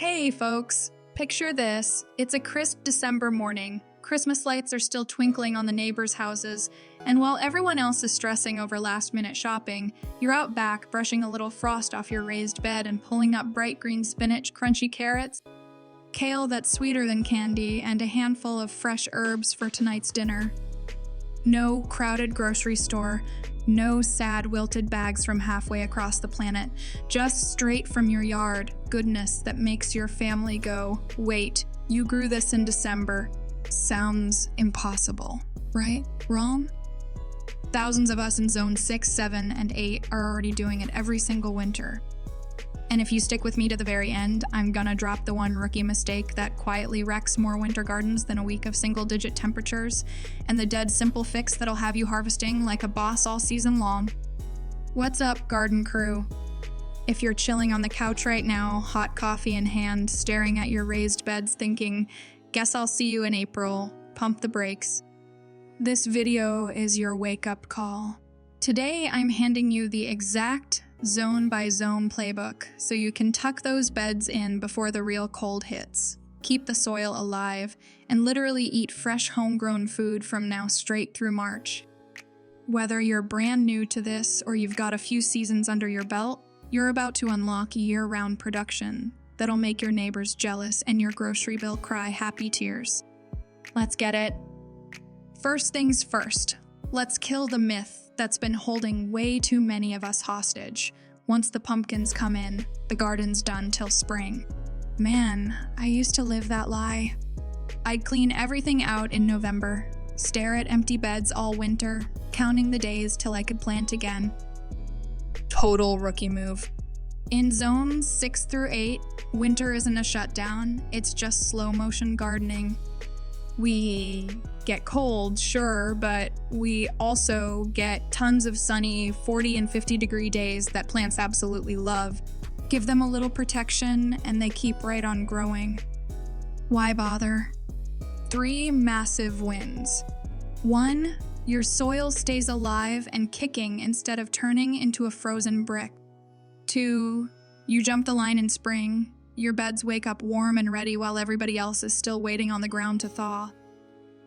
Hey folks, picture this. It's a crisp December morning. Christmas lights are still twinkling on the neighbors' houses, and while everyone else is stressing over last-minute shopping, you're out back brushing a little frost off your raised bed and pulling up bright green spinach, crunchy carrots, kale that's sweeter than candy, and a handful of fresh herbs for tonight's dinner. No crowded grocery store, no sad wilted bags from halfway across the planet, just straight from your yard, goodness that makes your family go, wait, you grew this in December. Sounds impossible, right? Wrong? Thousands of us in Zone 6, 7, and 8 are already doing it every single winter. And if you stick with me to the very end, I'm gonna drop the one rookie mistake that quietly wrecks more winter gardens than a week of single-digit temperatures, and the dead simple fix that'll have you harvesting like a boss all season long. What's up, garden crew? If you're chilling on the couch right now, hot coffee in hand, staring at your raised beds thinking, guess I'll see you in April, pump the brakes. This video is your wake-up call. Today, I'm handing you the exact zone-by-zone playbook so you can tuck those beds in before the real cold hits, keep the soil alive, and literally eat fresh homegrown food from now straight through March. Whether you're brand new to this or you've got a few seasons under your belt, you're about to unlock year-round production that'll make your neighbors jealous and your grocery bill cry happy tears. Let's get it. First things first, let's kill the myth that's been holding way too many of us hostage. Once the pumpkins come in, the garden's done till spring. Man, I used to live that lie. I'd clean everything out in November, stare at empty beds all winter, counting the days till I could plant again. Total rookie move. In zones 6 through 8, winter isn't a shutdown, it's just slow motion gardening. We get cold, sure, but we also get tons of sunny 40 and 50 degree days that plants absolutely love. Give them a little protection and they keep right on growing. Why bother? 3 massive wins. 1, your soil stays alive and kicking instead of turning into a frozen brick. 2, you jump the line in spring. Your beds wake up warm and ready while everybody else is still waiting on the ground to thaw.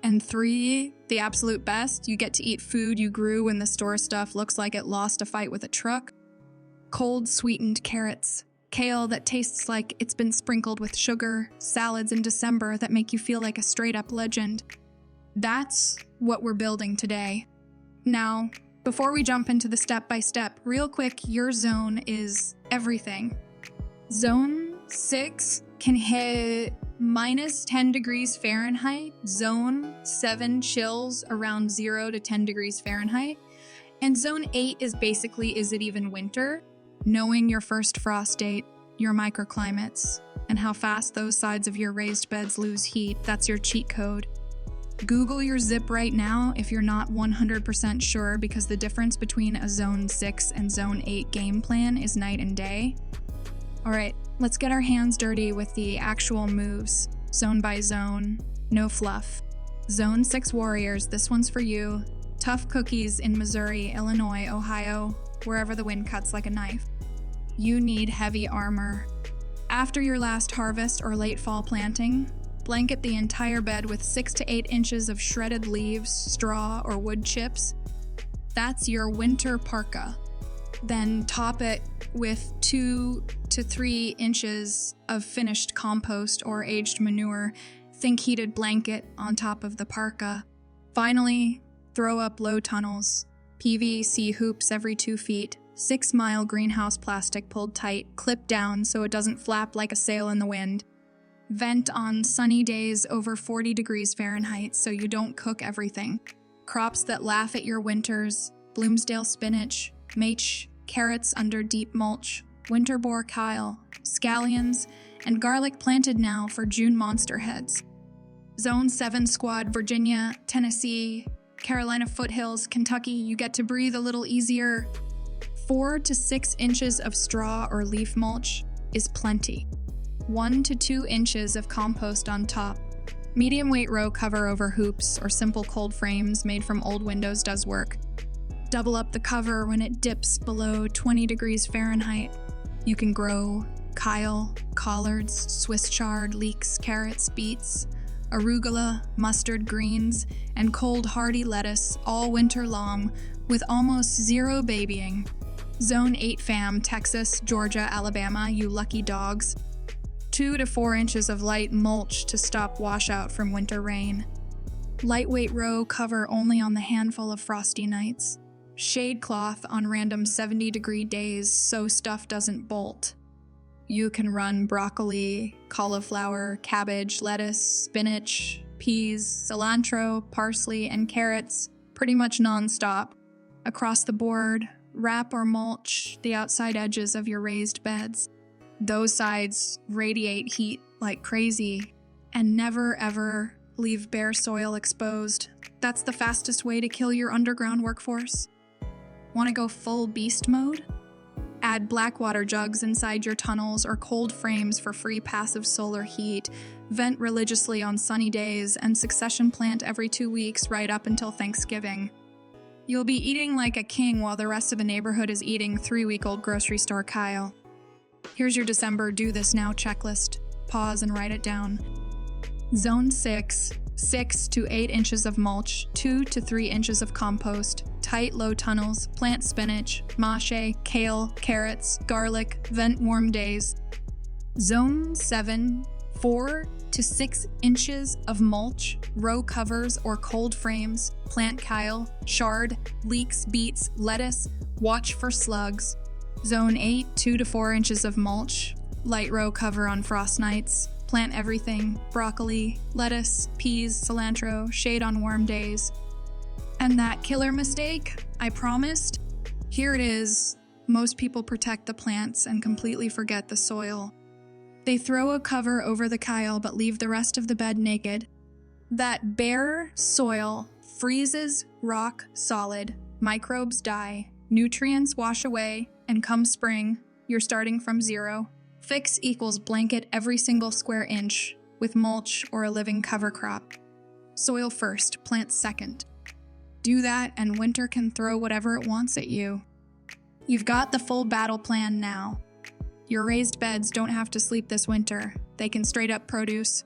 And 3, the absolute best, you get to eat food you grew when the store stuff looks like it lost a fight with a truck. Cold, sweetened carrots, kale that tastes like it's been sprinkled with sugar, salads in December that make you feel like a straight-up legend. That's what we're building today. Now, before we jump into the step-by-step, real quick, your zone is everything. Zone 6 can hit minus 10 degrees Fahrenheit. Zone 7 chills around 0 to 10 degrees Fahrenheit. And Zone 8 is basically, is it even winter? Knowing your first frost date, your microclimates, and how fast those sides of your raised beds lose heat, that's your cheat code. Google your zip right now if you're not 100% sure, because the difference between a Zone 6 and Zone 8 game plan is night and day. Alright, let's get our hands dirty with the actual moves, zone by zone, no fluff. Zone 6 warriors, this one's for you. Tough cookies in Missouri, Illinois, Ohio, wherever the wind cuts like a knife. You need heavy armor. After your last harvest or late fall planting, blanket the entire bed with 6 to 8 inches of shredded leaves, straw, or wood chips. That's your winter parka. Then top it with 2 to 3 inches of finished compost or aged manure. Think heated blanket on top of the parka. Finally, throw up low tunnels. PVC hoops every 2 feet. 6-mile greenhouse plastic pulled tight, clipped down so it doesn't flap like a sail in the wind. Vent on sunny days over 40 degrees Fahrenheit so you don't cook everything. Crops that laugh at your winters, Bloomsdale spinach, maiche, carrots under deep mulch, winter boar kale, scallions, and garlic planted now for June monster heads. Zone 7 squad, Virginia, Tennessee, Carolina foothills, Kentucky, you get to breathe a little easier. 4 to 6 inches of straw or leaf mulch is plenty. 1 to 2 inches of compost on top. Medium weight row cover over hoops or simple cold frames made from old windows does work. Double up the cover when it dips below 20 degrees Fahrenheit. You can grow kale, collards, Swiss chard, leeks, carrots, beets, arugula, mustard greens, and cold hardy lettuce all winter long with almost zero babying. Zone 8 fam, Texas, Georgia, Alabama, you lucky dogs. 2 to 4 inches of light mulch to stop washout from winter rain. Lightweight row cover only on the handful of frosty nights. Shade cloth on random 70-degree days so stuff doesn't bolt. You can run broccoli, cauliflower, cabbage, lettuce, spinach, peas, cilantro, parsley, and carrots pretty much non-stop. Across the board, wrap or mulch the outside edges of your raised beds. Those sides radiate heat like crazy, and never ever leave bare soil exposed. That's the fastest way to kill your underground workforce. Want to go full beast mode? Add blackwater jugs inside your tunnels or cold frames for free passive solar heat. Vent religiously on sunny days and succession plant every 2 weeks right up until Thanksgiving. You'll be eating like a king while the rest of the neighborhood is eating 3-week-old grocery store Kyle. Here's your December do this now checklist. Pause and write it down. Zone 6, 6 to 8 inches of mulch, 2 to 3 inches of compost, tight low tunnels, plant spinach, mache, kale, carrots, garlic, vent warm days. Zone 7, 4 to 6 inches of mulch, row covers or cold frames, plant kale, chard, leeks, beets, lettuce, watch for slugs. Zone 8, 2 to 4 inches of mulch, light row cover on frost nights, plant everything, broccoli, lettuce, peas, cilantro, shade on warm days. And that killer mistake I promised? Here it is. Most people protect the plants and completely forget the soil. They throw a cover over the kale but leave the rest of the bed naked. That bare soil freezes rock solid, microbes die, nutrients wash away, and come spring, you're starting from zero. Fix equals blanket every single square inch with mulch or a living cover crop. Soil first, plant second. Do that and winter can throw whatever it wants at you. You've got the full battle plan now. Your raised beds don't have to sleep this winter. They can straight up produce.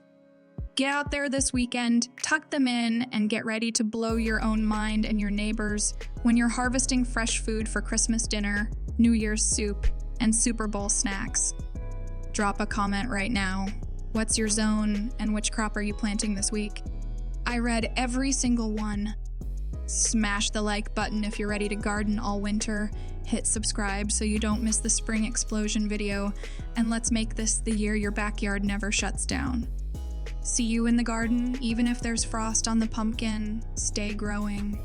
Get out there this weekend, tuck them in, and get ready to blow your own mind and your neighbors when you're harvesting fresh food for Christmas dinner, New Year's soup, and Super Bowl snacks. Drop a comment right now. What's your zone and which crop are you planting this week? I read every single one. Smash the like button if you're ready to garden all winter. Hit subscribe so you don't miss the spring explosion video, and let's make this the year your backyard never shuts down. See you in the garden, even if there's frost on the pumpkin. Stay growing.